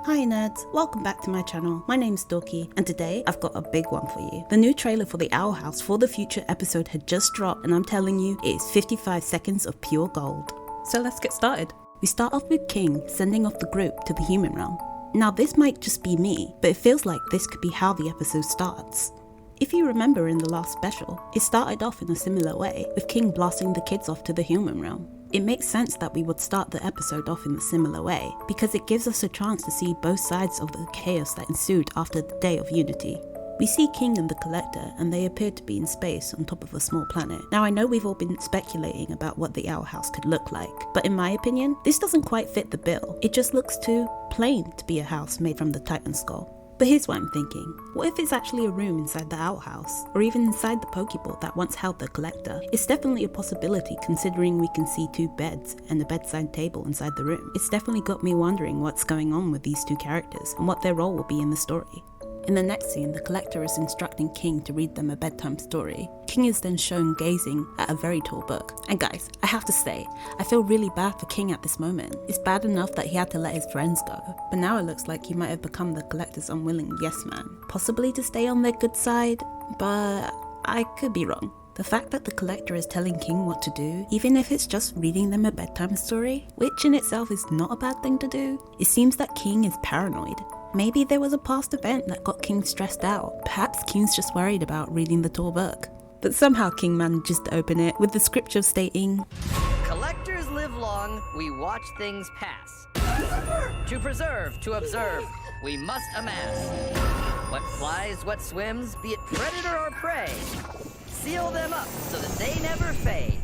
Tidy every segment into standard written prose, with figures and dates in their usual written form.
Hi nerds, welcome back to my channel. My name's Dorky, and today I've got a big one for you. The new trailer for the Owl House for the Future episode had just dropped, and I'm telling you, it is 55 seconds of pure gold. So let's get started. We start off with King sending off the group to the human realm. Now this might just be me, but it feels like this could be how the episode starts. If you remember in the last special, it started off in a similar way, with King blasting the kids off to the human realm. It makes sense that we would start the episode off in a similar way, because it gives us a chance to see both sides of the chaos that ensued after the Day of Unity. We see King and the Collector, and they appear to be in space on top of a small planet. Now I know we've all been speculating about what the Owl House could look like, but in my opinion, this doesn't quite fit the bill. It just looks too plain to be a house made from the Titan skull. But here's what I'm thinking. What if it's actually a room inside the Owl House? Or even inside the Pokeball that once held the Collector? It's definitely a possibility considering we can see two beds and a bedside table inside the room. It's definitely got me wondering what's going on with these two characters and what their role will be in the story. In the next scene, the Collector is instructing King to read them a bedtime story. King is then shown gazing at a very tall book. And guys, I have to say, I feel really bad for King at this moment. It's bad enough that he had to let his friends go, but now it looks like he might have become the Collector's unwilling yes man. Possibly to stay on their good side, but I could be wrong. The fact that the Collector is telling King what to do, even if it's just reading them a bedtime story, which in itself is not a bad thing to do, it seems that King is paranoid. Maybe there was a past event that got King stressed out. Perhaps King's just worried about reading the tall book. But somehow King manages to open it with the scripture stating, "Collectors live long, we watch things pass. To preserve, to observe, we must amass. What flies, what swims, be it predator or prey. Seal them up so that they never fade."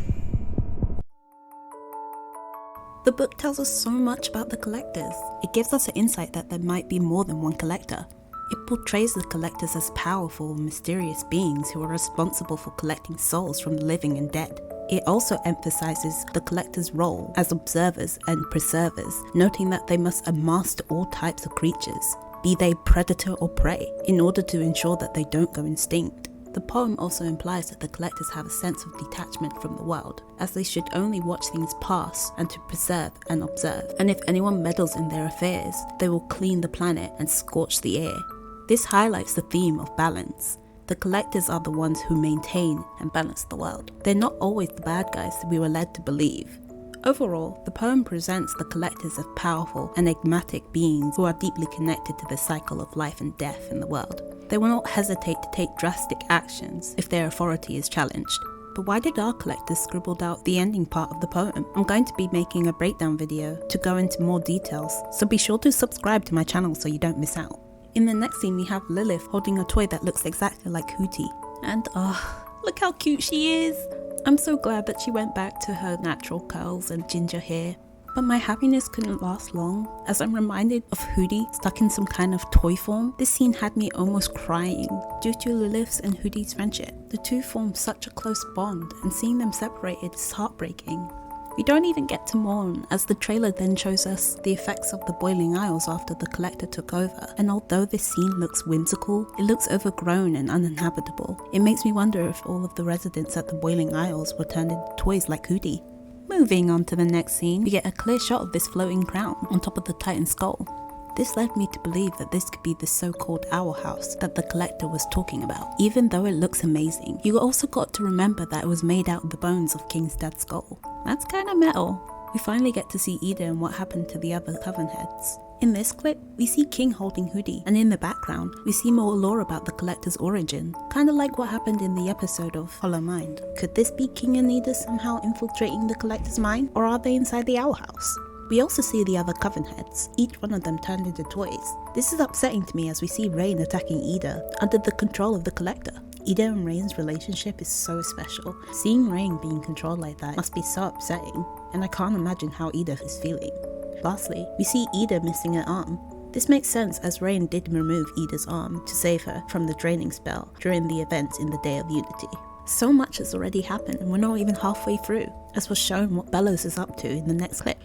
The book tells us so much about the Collectors. It gives us an insight that there might be more than one Collector. It portrays the Collectors as powerful, mysterious beings who are responsible for collecting souls from the living and dead. It also emphasizes the Collectors' role as observers and preservers, noting that they must master all types of creatures, be they predator or prey, in order to ensure that they don't go extinct. The poem also implies that the Collectors have a sense of detachment from the world, as they should only watch things pass and to preserve and observe, and if anyone meddles in their affairs, they will clean the planet and scorch the air. This highlights the theme of balance. The Collectors are the ones who maintain and balance the world. They're not always the bad guys that we were led to believe. Overall, the poem presents the Collectors as powerful, enigmatic beings who are deeply connected to the cycle of life and death in the world. They will not hesitate to take drastic actions if their authority is challenged. But why did our Collectors scribbled out the ending part of the poem? I'm going to be making a breakdown video to go into more details, so be sure to subscribe to my channel so you don't miss out. In the next scene we have Lilith holding a toy that looks exactly like Hooty. And look how cute she is! I'm so glad that she went back to her natural curls and ginger hair. But my happiness couldn't last long, as I'm reminded of Hooty stuck in some kind of toy form. This scene had me almost crying due to Lilith's and Hooty's friendship. The two formed such a close bond, and seeing them separated is heartbreaking. We don't even get to mourn, as the trailer then shows us the effects of the Boiling Isles after the Collector took over, and although this scene looks whimsical, it looks overgrown and uninhabitable. It makes me wonder if all of the residents at the Boiling Isles were turned into toys like Hooty. Moving on to the next scene, we get a clear shot of this floating crown on top of the Titan skull. This led me to believe that this could be the so-called Owl House that the Collector was talking about. Even though it looks amazing, you also got to remember that it was made out of the bones of King's dad's skull. That's kinda metal. We finally get to see Ida and what happened to the other coven heads. In this clip, we see King holding Hooty, and in the background, we see more lore about the Collector's origin, kinda like what happened in the episode of Hollow Mind. Could this be King and Ida somehow infiltrating the Collector's mind, or are they inside the Owl House? We also see the other coven heads, each one of them turned into toys. This is upsetting to me as we see Rain attacking Ida under the control of the Collector. Ida and Rain's relationship is so special. Seeing Rain being controlled like that must be so upsetting, and I can't imagine how Ida is feeling. Lastly, we see Ida missing an arm. This makes sense as Rain did remove Ida's arm to save her from the draining spell during the events in the Day of Unity. So much has already happened and we're not even halfway through, as was shown what Bellows is up to in the next clip.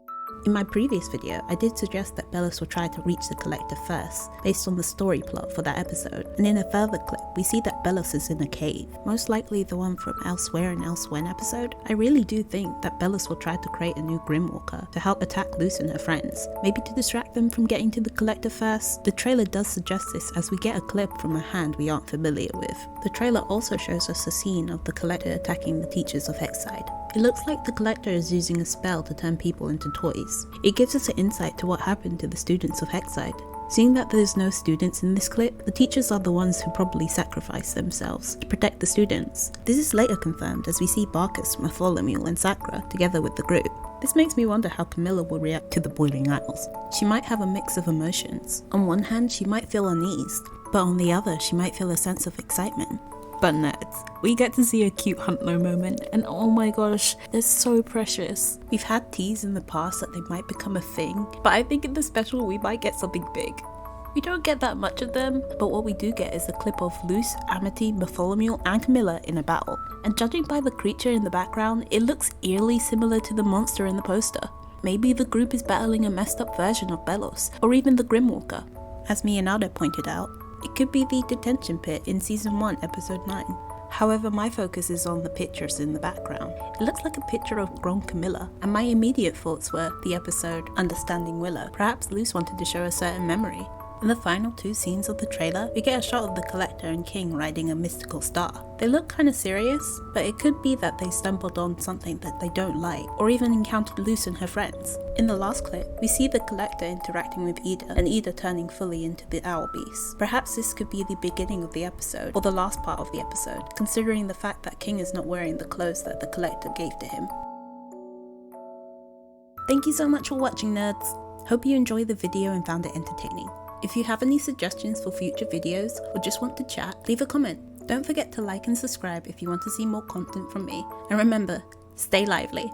In my previous video, I did suggest that Belus will try to reach the collector first, based on the story plot for that episode, and in a further clip, we see that Belus is in a cave, most likely the one from Elsewhere and Elsewhen episode. I really do think that Belus will try to create a new Grimwalker to help attack Luce and her friends, maybe to distract them from getting to the collector first. The trailer does suggest this as we get a clip from a hand we aren't familiar with. The trailer also shows us a scene of the collector attacking the teachers of Hexside. It looks like the collector is using a spell to turn people into toys. It gives us an insight to what happened to the students of Hexside. Seeing that there's no students in this clip, the teachers are the ones who probably sacrificed themselves to protect the students. This is later confirmed as we see Barkus, Bartholomew and Sakura together with the group. This makes me wonder how Camilla will react to the Boiling Isles. She might have a mix of emotions. On one hand, she might feel uneased, but on the other, she might feel a sense of excitement. But nerds, we get to see a cute Huntlow moment, and oh my gosh, they're so precious. We've had teas in the past that they might become a thing, but I think in the special we might get something big. We don't get that much of them, but what we do get is a clip of Luce, Amity, Bartholomew and Camilla in a battle. And judging by the creature in the background, it looks eerily similar to the monster in the poster. Maybe the group is battling a messed up version of Belus, or even the Grimwalker. As Leonardo pointed out, it could be the detention pit in season 1 episode 9. However, my focus is on the pictures in the background. It looks like a picture of grown Camilla, and my immediate thoughts were the episode Understanding Willow. Perhaps Luce wanted to show a certain memory. In the final 2 scenes of the trailer, we get a shot of the Collector and King riding a mystical star. They look kinda serious, but it could be that they stumbled on something that they don't like, or even encountered Luce and her friends. In the last clip, we see the Collector interacting with Ida, and Ida turning fully into the owl beast. Perhaps this could be the beginning of the episode, or the last part of the episode, considering the fact that King is not wearing the clothes that the Collector gave to him. Thank you so much for watching, nerds! Hope you enjoyed the video and found it entertaining. If you have any suggestions for future videos or just want to chat, leave a comment. Don't forget to like and subscribe if you want to see more content from me. And remember, stay lively.